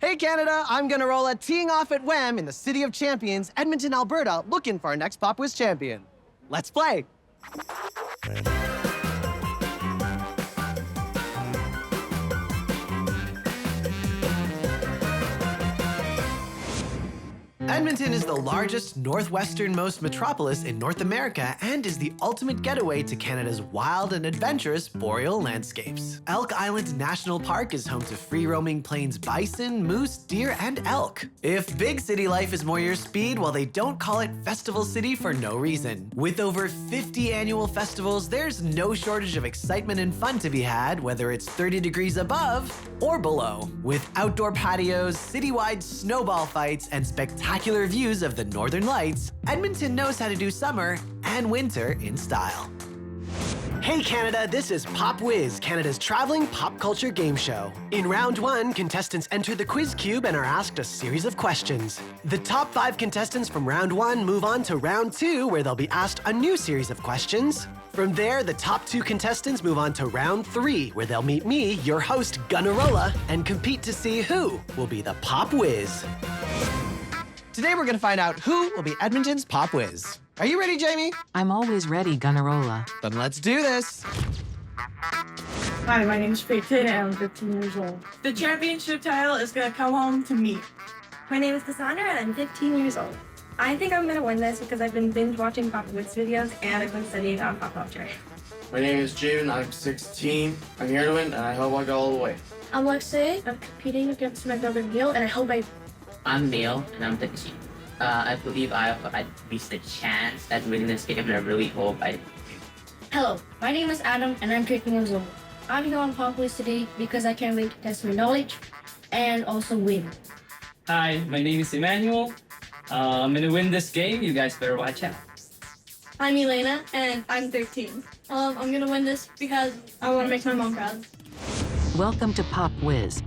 Hey Canada, I'm Gunnarolla, teeing off at Wham in the City of Champions, Edmonton, Alberta, looking for our next Pop Whiz Champion. Let's play! Edmonton is the largest, northwesternmost metropolis in North America and is the ultimate getaway to Canada's wild and adventurous boreal landscapes. Elk Island National Park is home to free-roaming plains bison, moose, deer, and elk. If big city life is more your speed, well, they don't call it Festival City for no reason. With over 50 annual festivals, there's no shortage of excitement and fun to be had, whether it's 30 degrees above or below. With outdoor patios, citywide snowball fights, and spectacular views of the Northern Lights, Edmonton knows how to do summer and winter in style. Hey Canada, this is Pop Whiz, Canada's traveling pop culture game show. In round 1, contestants enter the quiz cube and are asked a series of questions. The top 5 contestants from round 1 move on to round 2, where they'll be asked a new series of questions. From there, the top 2 contestants move on to round 3, where they'll meet me, your host Gunnarolla, and compete to see who will be the Pop Whiz. Today we're going to find out who will be Edmonton's Pop Whiz. Are you ready, Jamie? I'm always ready, Gunnarolla. Then let's do this. Hi, my name is Peyton and I'm 15 years old. The championship title is gonna come home to me. My name is Cassandra and I'm 15 years old. I think I'm gonna win this because I've been binge watching Pop Whiz videos and I've been studying on pop culture. My name is Jaden, I'm 16. I'm here to win and I hope I go all the way. I'm Lexi. I'm competing against my brother Neil and I hope I... I'm Neil, and I'm 13. I believe I have at least a chance at winning this game, and I really hope I... Hello, my name is Adam and I'm 13 years old. I'm here on Pop Whiz today because I can't wait to test my knowledge and also win. Hi, my name is Emmanuel. I'm gonna win this game. You guys better watch out. I'm Elena and I'm 13. I'm gonna win this because I want to make my mom proud. Welcome to Pop Whiz.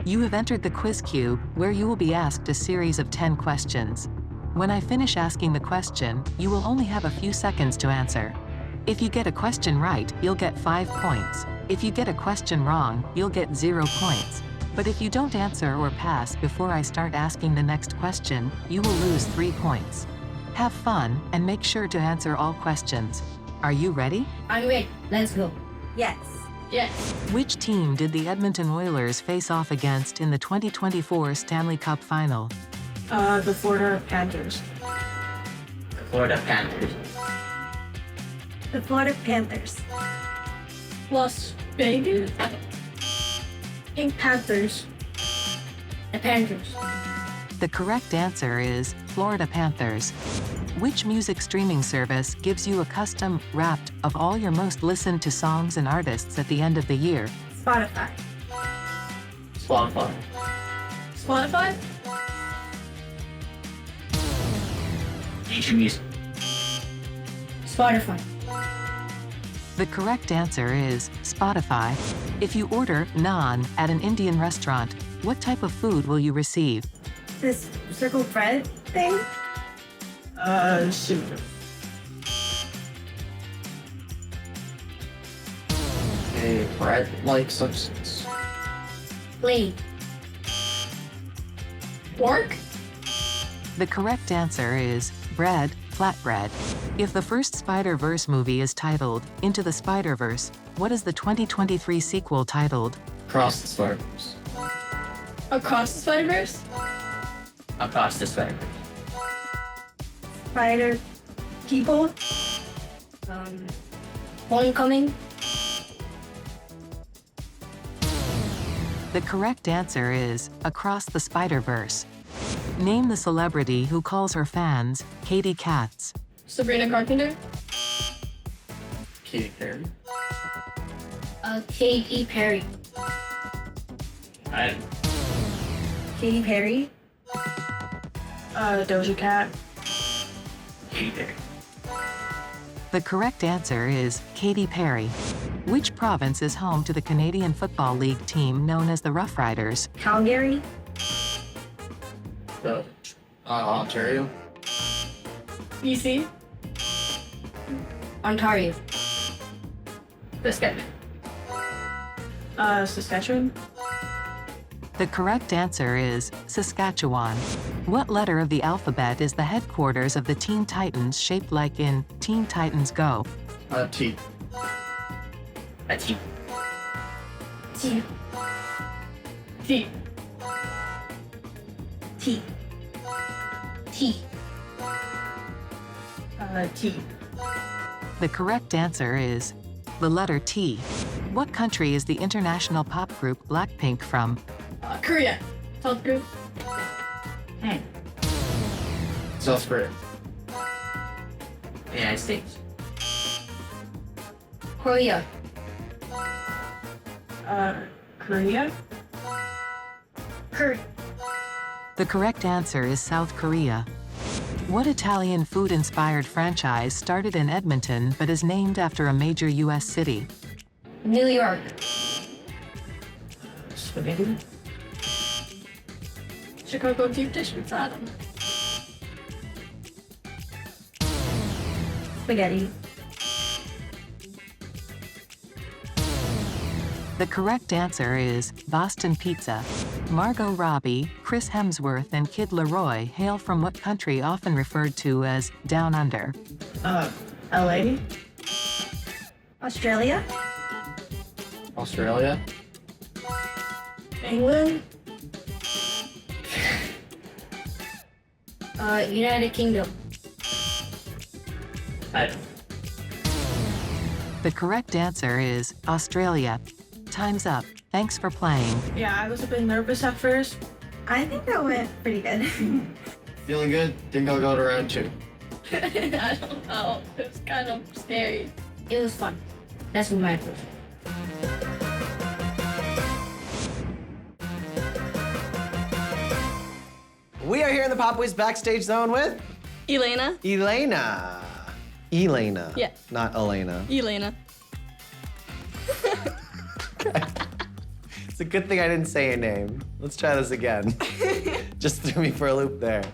You have entered the quiz cube, where you will be asked a series of 10 questions. When I finish asking the question, you will only have a few seconds to answer. If you get a question right, you'll get 5 points. If you get a question wrong, you'll get 0 points. But if you don't answer or pass before I start asking the next question, you will lose 3 points. Have fun and make sure to answer all questions. Are you ready? I'm ready. Let's go. Yes. Yes. Which team did the Edmonton Oilers face off against in the 2024 Stanley Cup Final? The Florida Panthers. The Florida Panthers. The Florida Panthers. Las Vegas. Pink Panthers. The Panthers. The correct answer is Florida Panthers. Which music streaming service gives you a custom wrapped of all your most listened to songs and artists at the end of the year? Spotify. Spotify. Spotify? YouTube Music. Spotify. The correct answer is Spotify. If you order naan at an Indian restaurant, what type of food will you receive? This circle bread thing? Soup. A bread-like substance. Plain. Pork? The correct answer is bread, flatbread. If the first Spider-Verse movie is titled Into the Spider-Verse, what is the 2023 sequel titled? Across the Spider-Verse. Across the Spider-Verse? Across the Spider. Spider people? Homecoming? The correct answer is Across the Spider-Verse. Name the celebrity who calls her fans Katy Cats. Sabrina Carpenter? Katy Perry. Katy Perry. Katy Perry? Doja Cat. Katy Perry. The correct answer is Katy Perry. Which province is home to the Canadian Football League team known as the Rough Riders? Calgary? Ontario. BC? Ontario. Saskatchewan. Saskatchewan. The correct answer is Saskatchewan. What letter of the alphabet is the headquarters of the Teen Titans shaped like in Teen Titans Go? T. A T. T. T. T. T. T. The correct answer is the letter T. What country is the international pop group Blackpink from? Korea. South Korea. South Korea. United States. Korea. Korea. Korea. The correct answer is South Korea. What Italian food-inspired franchise started in Edmonton but is named after a major U.S. city? New York. Spaghetti. Chicago deep dish with Adam. Spaghetti. The correct answer is Boston Pizza. Margot Robbie, Chris Hemsworth, and Kid Laroi hail from what country often referred to as Down Under? LA. Australia. Australia. England. United Kingdom. I don't. The correct answer is Australia. Time's up. Thanks for playing. Yeah, I was a bit nervous at first. I think that went pretty good. Feeling good? Think I'll go to round 2. I don't know. It was kind of scary. It was fun. That's my approach. We are here in the Pop Whiz backstage zone with Elena. Elena. Elena. Yeah. Not Elena. Elena. It's a good thing I didn't say your name. Let's try this again. Just threw me for a loop there.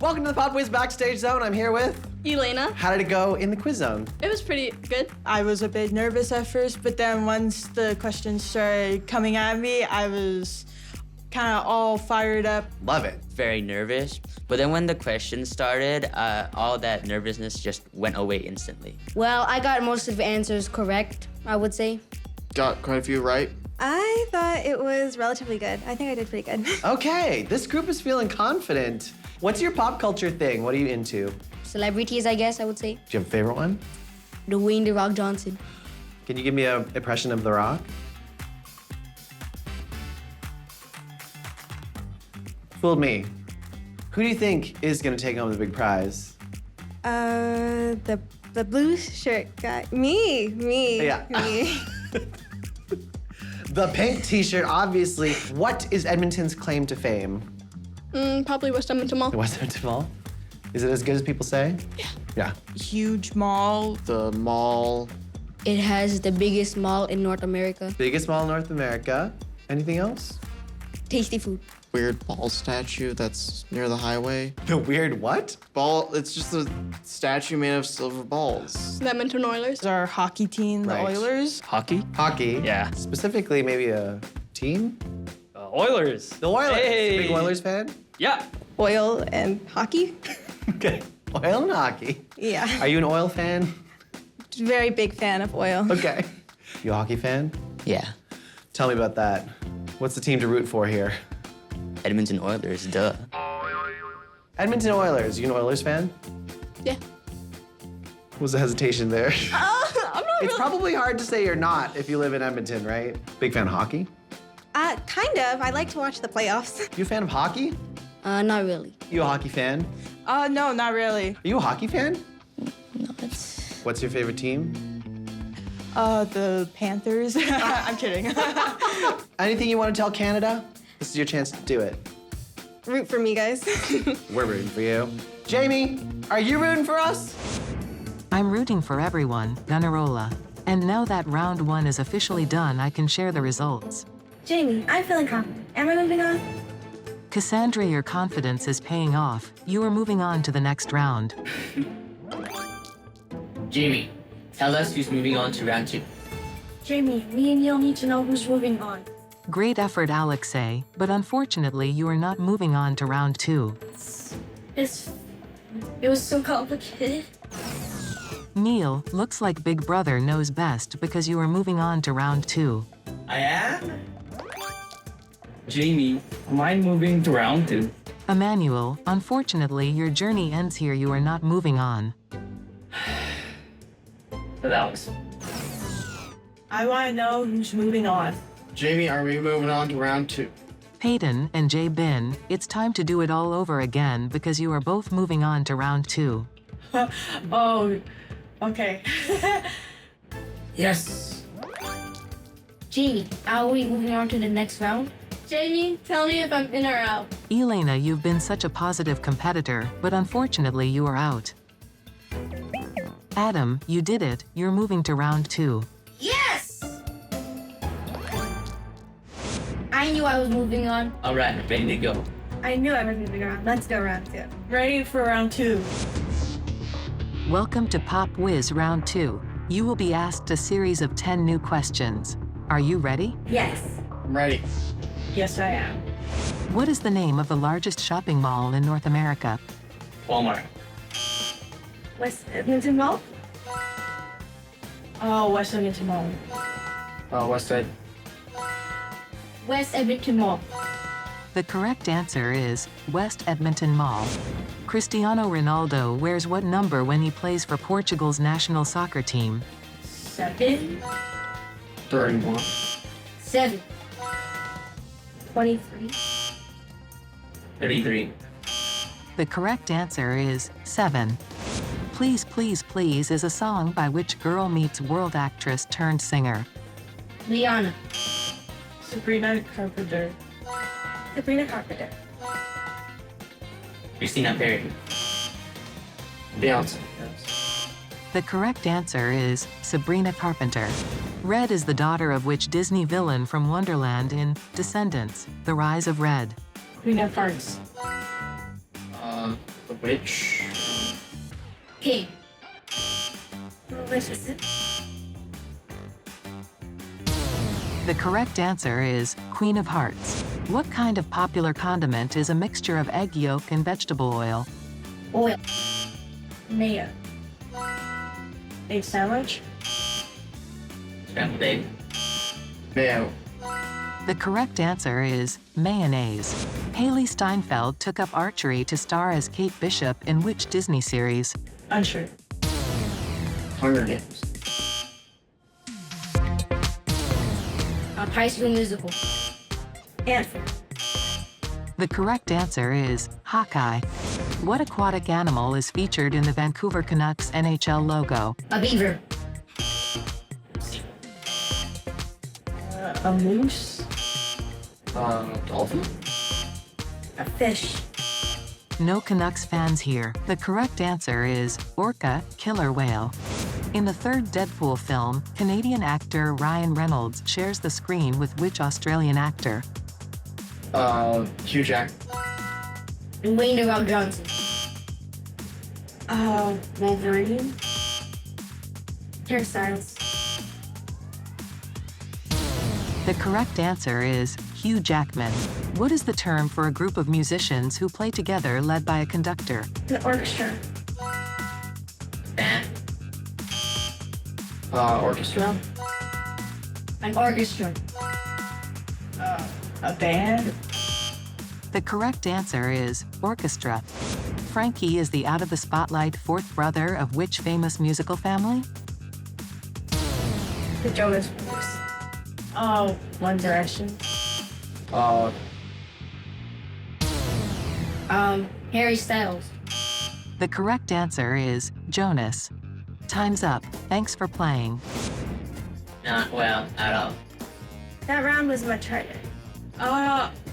Welcome to the Pop Whiz backstage zone. I'm here with. Elena. How did it go in the quiz zone? It was pretty good. I was a bit nervous at first, but then once the questions started coming at me, I was kind of all fired up. Love it. Very nervous, but then when the questions started, all that nervousness just went away instantly. Well, I got most of the answers correct, I would say. Got quite a few right. I thought it was relatively good. I think I did pretty good. Okay, this group is feeling confident. What's your pop culture thing? What are you into? Do Celebrities, I guess, I would say. you have a favorite one? Dwayne "The Rock" Johnson. Can you give me an impression of The Rock? Fooled me. Who do you think is gonna take home the big prize? The blue shirt guy. Me. Yeah. Me. The pink t-shirt, obviously. What is Edmonton's claim to fame? Probably West Edmonton Mall. The West Edmonton Mall? Is it as good as people say? Yeah. Huge mall. The mall. It has the biggest mall in North America. Biggest mall in North America. Anything else? Tasty food. Weird ball statue that's near the highway. The weird what? Ball, it's just a statue made of silver balls. The Edmonton Oilers. Our hockey team, the Right. Oilers. Hockey? Hockey. Yeah. Specifically, maybe a team? Oilers. The Oilers. Hey. Big Oilers fan? Yeah. Oil and hockey. Okay. Oil and hockey. Yeah. Are you an oil fan? Very big fan of oil. Okay. You a hockey fan? Yeah. Tell me about that. What's the team to root for here? Edmonton Oilers, duh. Edmonton Oilers. You an Oilers fan? Yeah. What was the hesitation there? I'm not It's probably hard to say you're not if you live in Edmonton, right? Big fan of hockey? Kind of. I like to watch the playoffs. You a fan of hockey? Not really. You a hockey fan? No, not really. Are you a hockey fan? No, it's What's your favorite team? The Panthers. I'm kidding. Anything you want to tell Canada? This is your chance to do it. Root for me, guys. We're rooting for you. Jamie, are you rooting for us? I'm rooting for everyone, Gunnarolla. And now that round 1 is officially done, I can share the results. Jamie, I'm feeling confident. Am I moving on? Cassandra, your confidence is paying off. You are moving on to the next round. Jamie, tell us who's moving on to round 2. Jamie, me and you'll need to know who's moving on. Great effort, Alexei, but unfortunately you are not moving on to round 2. It was so complicated. Neil, looks like Big Brother knows best because you are moving on to round 2. I am? Jamie, am I moving to round 2? Emmanuel, unfortunately your journey ends here, you are not moving on. But Alex. I want to know who's moving on. Jamie, are we moving on to round 2? Peyton and Jay Bin, it's time to do it all over again because you are both moving on to round 2. Oh, okay. Yes. Jamie, are we moving on to the next round? Jamie, tell me if I'm in or out. Elena, you've been such a positive competitor, but unfortunately you are out. Adam, you did it, you're moving to round 2. Yes! I knew I was moving on. All right, ready to go. I knew I was moving around. Let's go round 2. Ready for round 2. Welcome to Pop Whiz Round 2. You will be asked a series of 10 new questions. Are you ready? Yes. I'm ready. Yes, I am. What is the name of the largest shopping mall in North America? Walmart. West Edmonton Mall? Oh, West Edmonton Mall. West Side. West Edmonton Mall. The correct answer is West Edmonton Mall. Cristiano Ronaldo wears what number when he plays for Portugal's national soccer team? 7. 31. 7. 23. 33. The correct answer is 7. Please, Please, Please is a song by which girl meets world actress turned singer? Liana. Sabrina Carpenter. Sabrina Carpenter. Christina Perry. Beyonce. The correct answer is Sabrina Carpenter. Red is the daughter of which Disney villain from Wonderland in Descendants, The Rise of Red? Queen of Hearts. The Witch. King. Maleficent. The correct answer is Queen of Hearts. What kind of popular condiment is a mixture of egg yolk and vegetable oil? Oil. Mayo. Egg sandwich. Scrambled egg. Mayo. The correct answer is mayonnaise. Haley Steinfeld took up archery to star as Kate Bishop in which Disney series? Unsure. Hunger Games. High School Musical. Answer. The correct answer is Hawkeye. What aquatic animal is featured in the Vancouver Canucks NHL logo? A beaver. A moose. Dolphin. A fish. No Canucks fans here. The correct answer is orca, killer whale. In the third Deadpool film, Canadian actor Ryan Reynolds shares the screen with which Australian actor? Hugh Jack. And Wayne The Rock Johnson. Wolverine. Hairstyles. The correct answer is Hugh Jackman. What is the term for a group of musicians who play together led by a conductor? The orchestra. Band. Orchestra. An orchestra. A band. The correct answer is orchestra. Frankie is the out-of-the-spotlight fourth brother of which famous musical family? The Jonas Brothers. Oh, One Direction. Harry Styles. The correct answer is Jonas. Time's up. Thanks for playing. Not well at all. That round was much harder.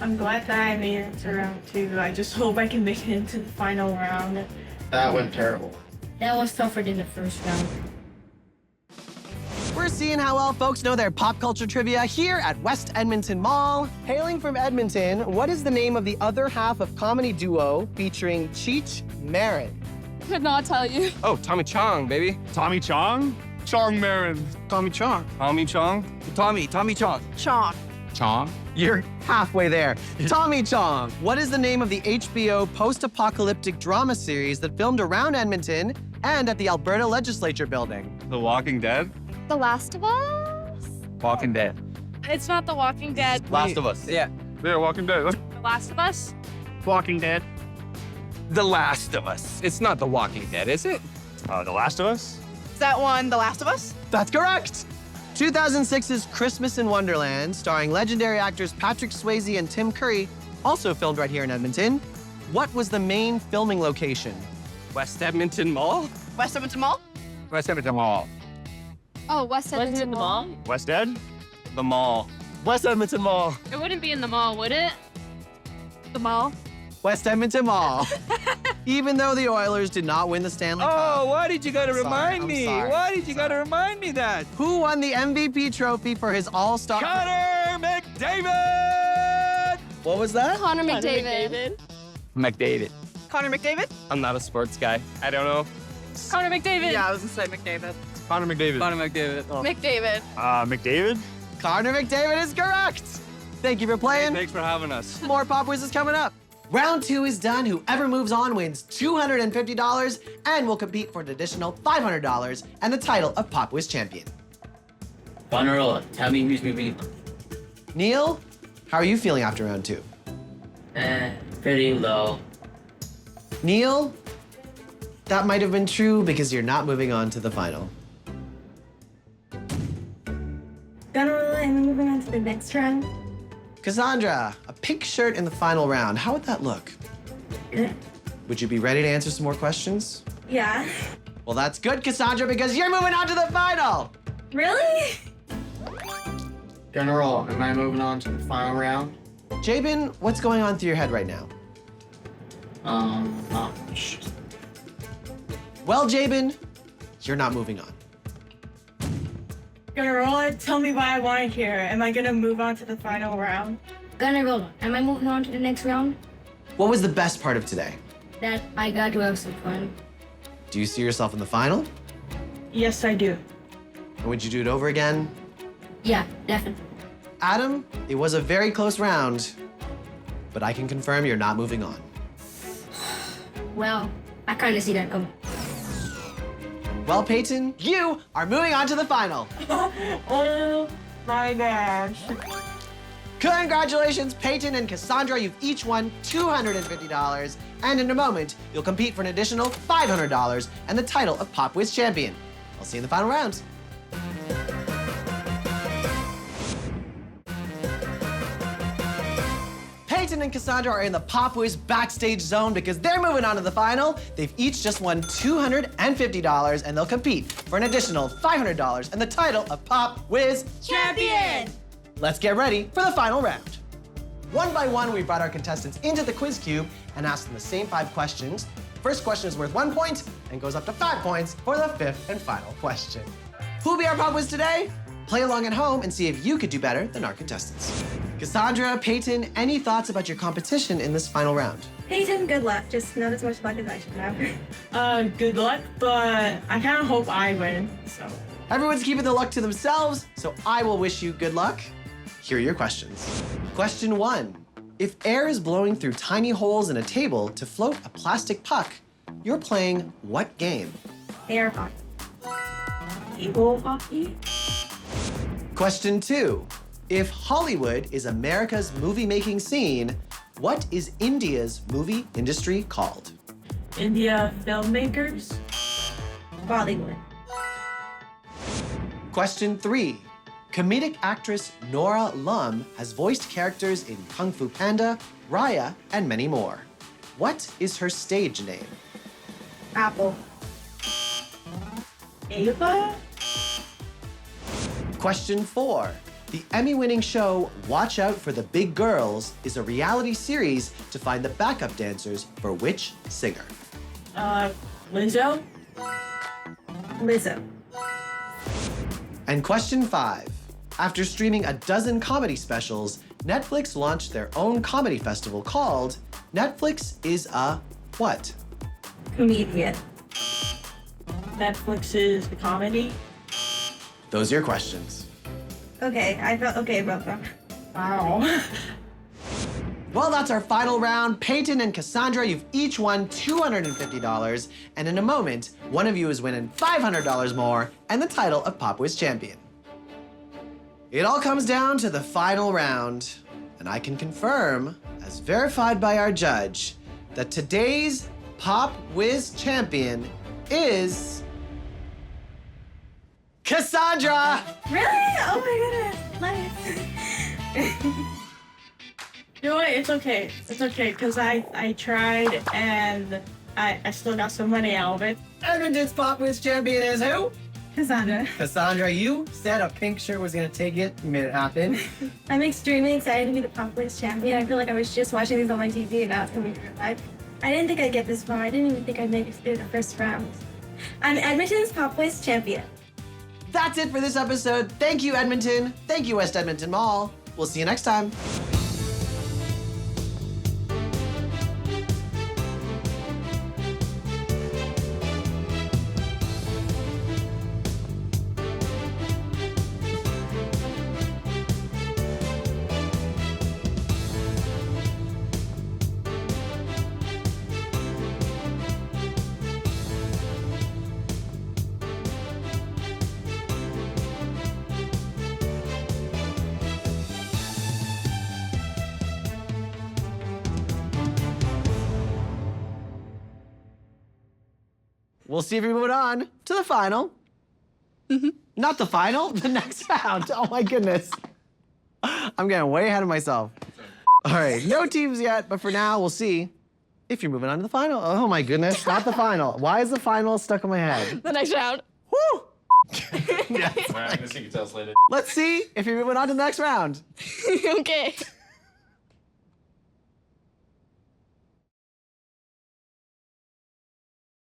I'm glad that I made it to round 2. I just hope I can make it into the final round. That went terrible. That was tougher than the first round. We're seeing how well folks know their pop culture trivia here at West Edmonton Mall. Hailing from Edmonton, what is the name of the other half of comedy duo featuring Cheech Marin? Could not tell you. Oh, Tommy Chong, baby. Tommy Chong? Chong Marin. Tommy Chong. Tommy Chong? Tommy Chong. Chalk. Chong. You're halfway there. Tommy Chong. What is the name of the HBO post-apocalyptic drama series that filmed around Edmonton and at the Alberta Legislature building? The Walking Dead. The Last of Us? Walking Dead. It's not The Walking Dead. Last of Us. Yeah. Yeah, Walking Dead. The Last of Us? Walking Dead. The Last of Us. It's not The Walking Dead, is it? The Last of Us. Is that one The Last of Us? That's correct. 2006's Christmas in Wonderland, starring legendary actors Patrick Swayze and Tim Curry, also filmed right here in Edmonton. What was the main filming location? West Edmonton Mall? West Edmonton Mall? West Edmonton Mall. Oh, West Edmonton Mall? West Ed. The mall. West Edmonton Mall. It wouldn't be in the mall, would it? The mall? West Edmonton Mall. Even though the Oilers did not win the Stanley Oh, Cup. why did you gotta remind I'm me? sorry. Why did you gotta remind me that? Who won the MVP trophy for his All-Star? Connor McDavid! What was that? Connor McDavid. McDavid. Connor McDavid? I'm not a sports guy. I don't know. Connor McDavid. Yeah, I was gonna say McDavid. Connor McDavid. Connor McDavid. Oh. McDavid. McDavid. Connor McDavid is correct. Thank you for playing. Thanks for having us. More Pop Whiz is coming up. Round 2 is done. Whoever moves on wins $250 and will compete for an additional $500 and the title of Pop Whiz Champion. Gunnarolla, tell me who's moving. Neil, how are you feeling after round 2? Pretty low. Neil, that might have been true because you're not moving on to the final. Gunnarolla, am I moving on to the next round? Cassandra, a pink shirt in the final round. How would that look? Good. Would you be ready to answer some more questions? Yeah. Well, that's good, Cassandra, because you're moving on to the final. Really? Gunnarolla, am I moving on to the final round? Jabin, what's going on through your head right now? Not much. Well, Jabin, you're not moving on. Gunnarolla, tell me why I wanted here. Am I gonna move on to the final round? Gunnarolla, am I moving on to the next round? What was the best part of today? That I got to have some fun. Do you see yourself in the final? Yes, I do. And would you do it over again? Yeah, definitely. Adam, it was a very close round, but I can confirm you're not moving on. Well, I kind of see that coming. Well, Peyton, you are moving on to the final. Oh my gosh. Congratulations, Peyton and Cassandra. You've each won $250, and in a moment, you'll compete for an additional $500 and the title of Pop Whiz Champion. I'll see you in the final round. Peyton and Cassandra are in the Pop Whiz backstage zone because they're moving on to the final. They've each just won $250, and they'll compete for an additional $500 and the title of Pop Whiz Champion! Let's get ready for the final round. One by one, we brought our contestants into the quiz cube and asked them the same 5 questions. First question is worth 1 point and goes up to 5 points for the 5th and final question. Who'll be our Pop Whiz today? Play along at home and see if you could do better than our contestants. Cassandra, Peyton, any thoughts about your competition in this final round? Peyton, good luck. Just not as much luck as I should have. Good luck, but I kind of hope I win, so. Everyone's keeping the luck to themselves, so I will wish you good luck. Here are your questions. Question 1. If air is blowing through tiny holes in a table to float a plastic puck, you're playing what game? Air hockey. Table hockey? Question 2. If Hollywood is America's movie-making scene, what is India's movie industry called? India filmmakers? Bollywood. Question 3. Comedic actress Nora Lum has voiced characters in Kung Fu Panda, Raya, and many more. What is her stage name? Apple. Ava? Question 4. The Emmy-winning show Watch Out for the Big Girls is a reality series to find the backup dancers for which singer? Lizzo? Lizzo. And question 5. After streaming a dozen comedy specials, Netflix launched their own comedy festival called Netflix is a what? Comedian. Netflix is the comedy? Those are your questions. Okay, I felt okay about that. Wow. Well, that's our final round. Peyton and Cassandra, you've each won $250, and in a moment, one of you is winning $500 more and the title of Pop Whiz Champion. It all comes down to the final round, and I can confirm, as verified by our judge, that today's Pop Whiz Champion is Cassandra! Really? Oh my goodness. Nice. You know what? It's okay. It's okay, because I tried and I still got some money out of it. Edmonton's Pop Whiz Champion is who? Cassandra. Cassandra, you said a pink shirt was gonna take it. You made it happen. I'm extremely excited to be the Pop Whiz Champion. I feel like I was just watching these on my TV and now it's coming to real life. I didn't think I'd get this far. I didn't even think I'd make it through the first round. I'm Edmonton's Pop Whiz Champion. That's it for this episode. Thank you, Edmonton. Thank you, West Edmonton Mall. We'll see you next time. We'll see if we move on to the final. Not the final, the next round. Oh my goodness. I'm getting way ahead of myself. All right, no teams yet, but for now, we'll see if you're moving on to the final. Oh my goodness, not the final. Why is the final stuck in my head? The next round. Woo! I'm gonna see you tell us later. Let's see if you're moving on to the next round. Okay.